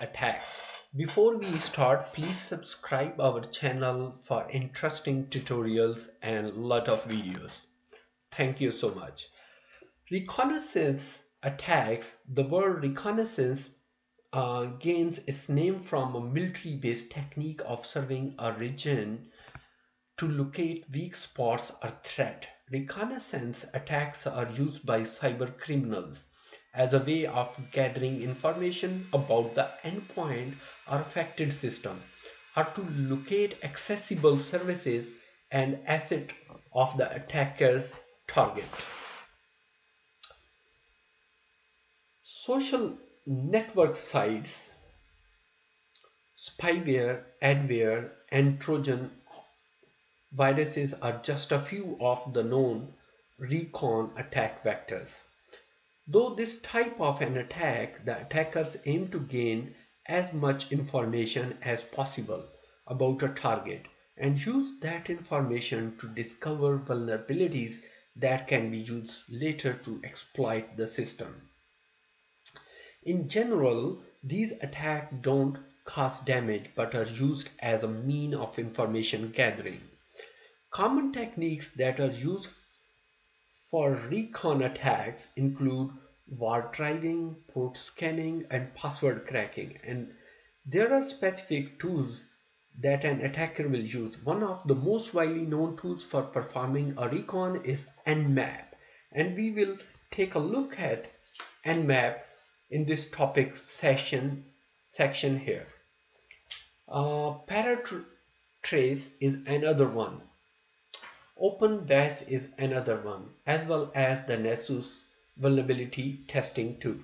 attacks. Before we start, please subscribe our channel for interesting tutorials and lot of videos. Thank you so much. Reconnaissance attacks. The word reconnaissance gains its name from a military-based technique of observing a region to locate weak spots or threat. Reconnaissance attacks are used by cyber criminals as a way of gathering information about the endpoint or affected system, or to locate accessible services and assets of the attacker's target. Social network sites, spyware, adware, and Trojan viruses are just a few of the known Recon attack vectors. Though this type of an attack, the attackers aim to gain as much information as possible about a target and use that information to discover vulnerabilities that can be used later to exploit the system. In general, these attacks don't cause damage but are used as a means of information gathering. Common techniques that are used for recon attacks include ward driving, port scanning, and password cracking. And there are specific tools that an attacker will use. One of the most widely known tools for performing a recon is Nmap. And we will take a look at Nmap in this topic section here. Paratrace is another one. OpenVAS is another one, as well as the Nessus vulnerability testing tool.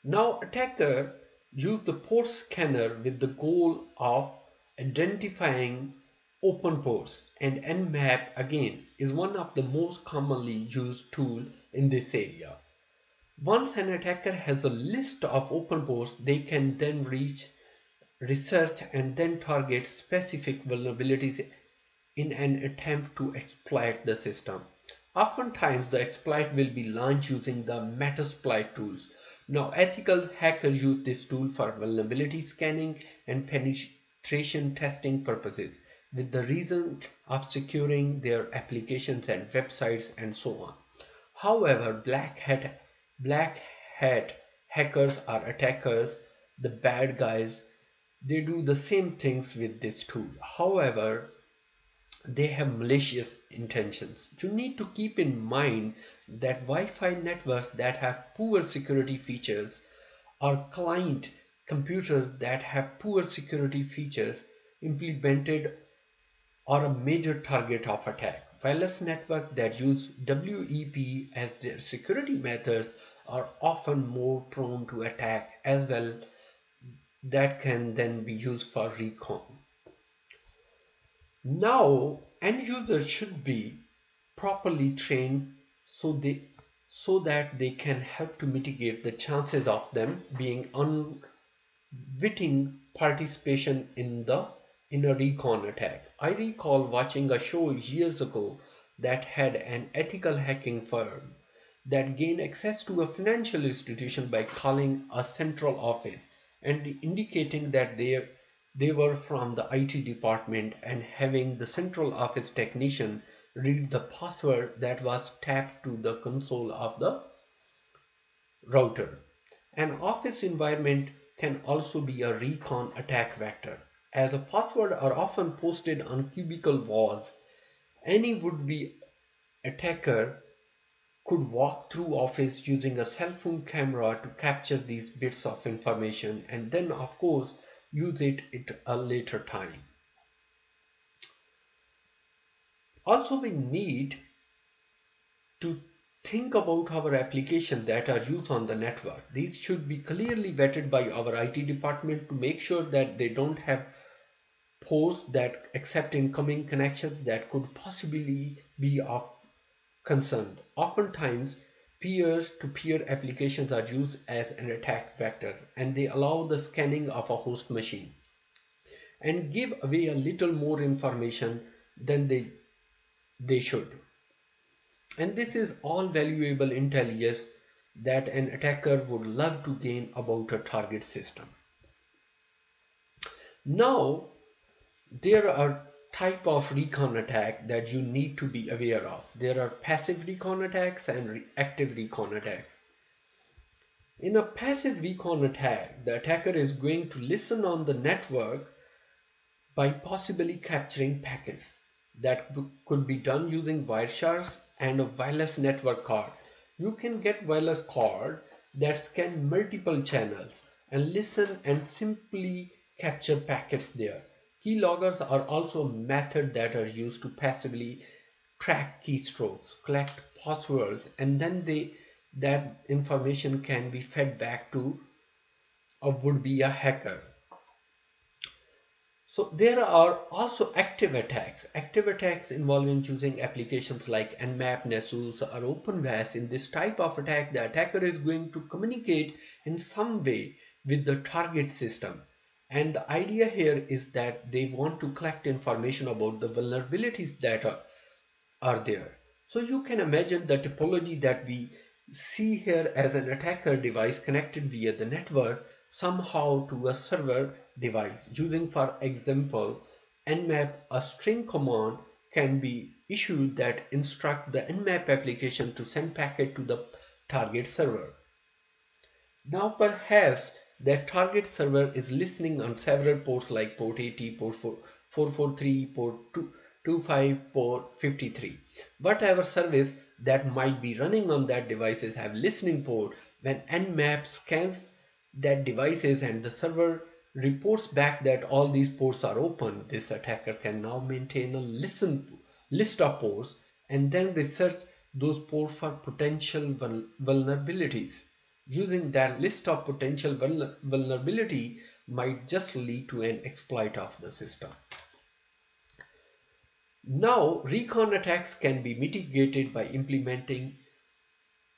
Now, attacker use the port scanner with the goal of identifying open ports, and Nmap again is one of the most commonly used tools in this area. Once an attacker has a list of open ports, they can then research and then target specific vulnerabilities in an attempt to exploit the system. Oftentimes, the exploit will be launched using the Metasploit tools. Now, ethical hackers use this tool for vulnerability scanning and penetration testing purposes, with the reason of securing their applications and websites and so on. However, black hat hackers or attackers, the bad guys, they do the same things with this tool. However, they have malicious intentions. You need to keep in mind that Wi-Fi networks that have poor security features or client computers that have poor security features implemented are a major target of attack. Wireless networks that use WEP as their security methods are often more prone to attack as well. That can then be used for recon. Now, end users should be properly trained so that they can help to mitigate the chances of them being unwitting participation in a recon attack. I recall watching a show years ago that had an ethical hacking firm that gained access to a financial institution by calling a central office and indicating that they were from the IT department and having the central office technician read the password that was tapped to the console of the router. An office environment can also be a recon attack vector, as a password are often posted on cubicle walls. Any would-be attacker could walk through office using a cell phone camera to capture these bits of information and then of course use it at a later time. Also, we need to think about our applications that are used on the network. These should be clearly vetted by our IT department to make sure that they don't have ports that accept incoming connections that could possibly be of concern. Oftentimes, peer-to-peer applications are used as an attack vector, and they allow the scanning of a host machine and give away a little more information than they should. And this is all valuable intelligence that an attacker would love to gain about a target system. Now, there are type of recon attack that you need to be aware of. There are passive recon attacks and active recon attacks. In a passive recon attack, the attacker is going to listen on the network by possibly capturing packets. That could be done using Wireshark and a wireless network card. You can get wireless card that scan multiple channels and listen and simply capture packets there. Keyloggers are also a method that are used to passively track keystrokes, collect passwords, and then that information can be fed back to a would-be a hacker. So there are also active attacks involving using applications like Nmap, Nessus, or OpenVAS. In this type of attack, the attacker is going to communicate in some way with the target system. And the idea here is that they want to collect information about the vulnerabilities that are there. So you can imagine the topology that we see here as an attacker device connected via the network somehow to a server device. Using, for example, Nmap, a string command can be issued that instruct the Nmap application to send packet to the target server. Now perhaps that target server is listening on several ports like port 80, port 443, port 25, port 53. Whatever service that might be running on that devices have listening port. When Nmap scans that devices and the server reports back that all these ports are open, this attacker can now maintain a list of ports and then research those ports for potential vulnerabilities. Using that list of potential vulnerability might just lead to an exploit of the system. Now, recon attacks can be mitigated by implementing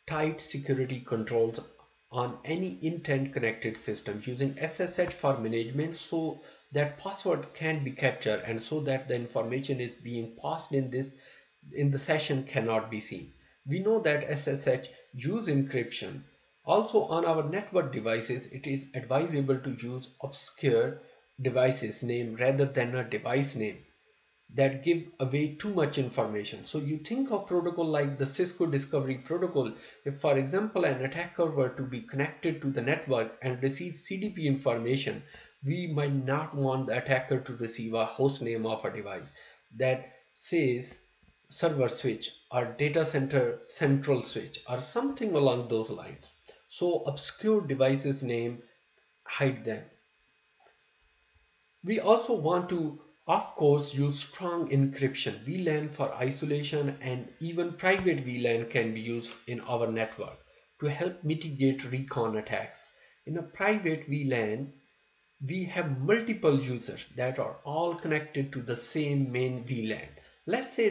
tight security controls on any intent connected system, using SSH for management so that password can be captured and so that the information is being passed in the session cannot be seen. We know that SSH use encryption. Also on our network devices, it is advisable to use obscure devices name rather than a device name that give away too much information. So you think of protocol like the Cisco Discovery Protocol. If, for example, an attacker were to be connected to the network and receive CDP information, we might not want the attacker to receive a host name of a device that says server switch or data center central switch or something along those lines. So obscure devices name, hide them. We also want to, of course, use strong encryption. VLAN for isolation and even private VLAN can be used in our network to help mitigate recon attacks. In a private VLAN, we have multiple users that are all connected to the same main VLAN. Let's say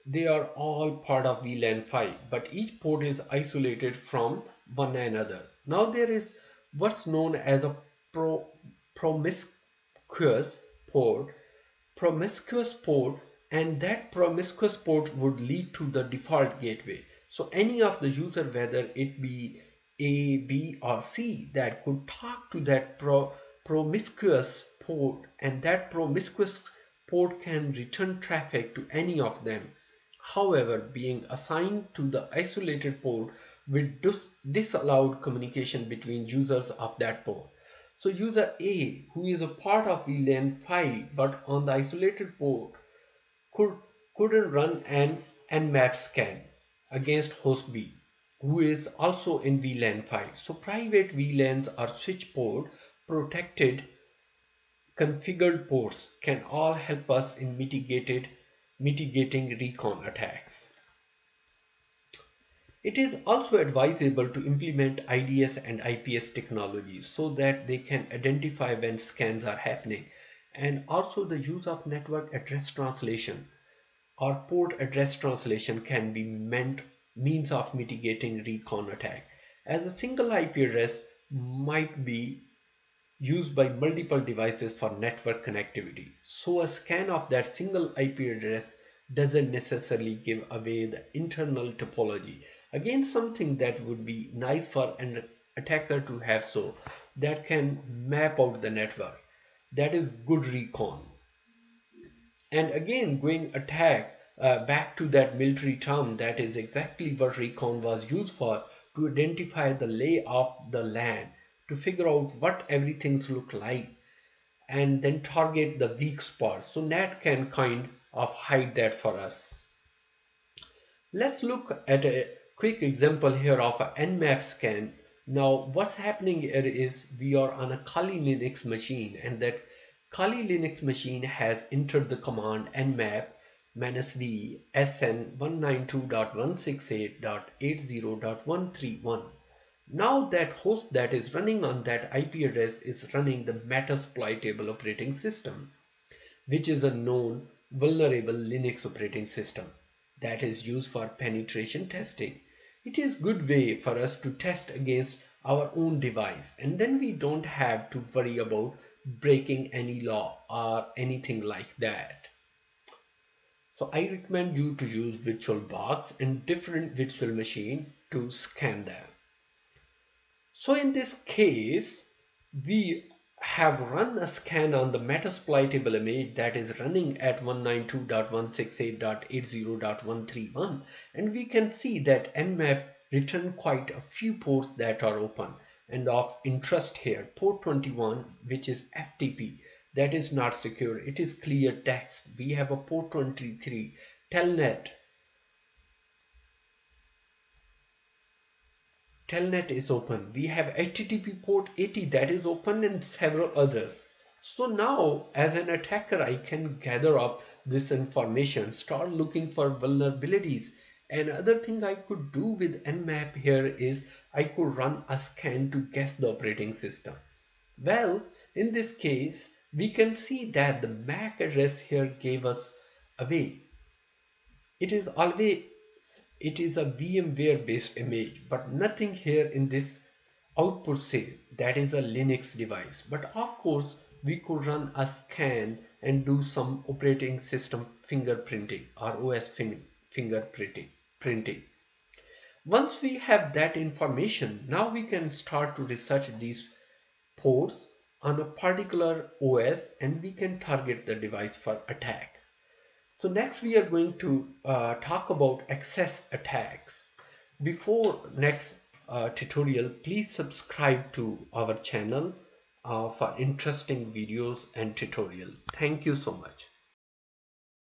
they are all part of VLAN 5, but each port is isolated from one another. Now there is what's known as a promiscuous port, and that promiscuous port would lead to the default gateway. So any of the user, whether it be A, B or C, that could talk to that promiscuous port, and that promiscuous port can return traffic to any of them. However, being assigned to the isolated port will disallow communication between users of that port. So user A, who is a part of VLAN 5 but on the isolated port, couldn't run an Nmap scan against host B, who is also in VLAN 5. So private VLANs or switch port protected configured ports can all help us in mitigating recon attacks. It is also advisable to implement IDS and IPS technologies so that they can identify when scans are happening, and also the use of network address translation or port address translation can be means of mitigating recon attack, as a single IP address might be used by multiple devices for network connectivity. So a scan of that single IP address doesn't necessarily give away the internal topology. Again, something that would be nice for an attacker to have, so that can map out the network. That is good recon. And again, going attack, back to that military term, that is exactly what recon was used for, to identify the lay of the land, to figure out what everything's look like, and then target the weak spots. So NAT can kind of hide that for us. Let's look at a quick example here of a Nmap scan. Now what's happening here is we are on a Kali Linux machine, and that Kali Linux machine has entered the command nmap -v sn 192.168.80.131. Now that host that is running on that IP address is running the Metasploitable operating system, which is a known vulnerable Linux operating system that is used for penetration testing. It is a good way for us to test against our own device, and then we don't have to worry about breaking any law or anything like that. So I recommend you to use VirtualBox and different virtual machine to scan them. So in this case, we have run a scan on the Metasploitable image that is running at 192.168.80.131, and we can see that Nmap returned quite a few ports that are open. And of interest here, port 21, which is FTP, that is not secure, it is clear text. We have a port 23, telnet is open. We have HTTP port 80 that is open, and several others. So now as an attacker, I can gather up this information, start looking for vulnerabilities. Another thing I could do with Nmap here is I could run a scan to guess the operating system. Well, in this case, we can see that the MAC address here gave us away. It is a VMware based image, but nothing here in this output says that is a Linux device. But of course, we could run a scan and do some operating system fingerprinting or OS fingerprinting. Once we have that information, now we can start to research these ports on a particular OS, and we can target the device for attack. So next we are going to talk about access attacks. Before next tutorial, please subscribe to our channel for interesting videos and tutorial. Thank you so much.